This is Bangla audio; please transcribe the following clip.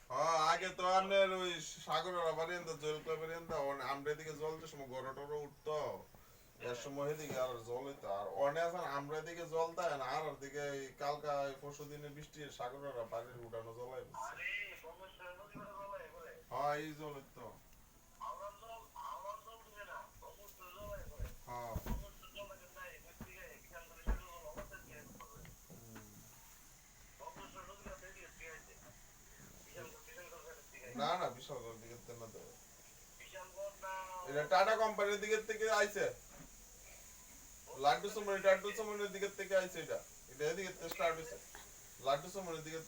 হ্যাঁ আগে তো আপনার ওই সাগরের বারিন্দা জল ক্লাবের আমরা এদিকে জল যে সময় গড় টড় উঠতো এর সময় এদিকে আর জল হইতো আর অনেক আছে আমরা এদিকে জল দেয় না আর দিকে কালকা পরশু দিনে বৃষ্টি সাগরের বাড়ির উঠানো জলাই হ্যাঁ এই জল হইতো হ্যাঁ না না বিশাল গড় দিকে না তো এটা টাটা কোম্পানির দিকে থেকে আইছে লাড্ডু সুমনি টাড্ডু সুমনির দিকে থেকে আইছে এটা এটা এদিকে স্টার্ট হইছে লাড্ডু সুমনির দিকে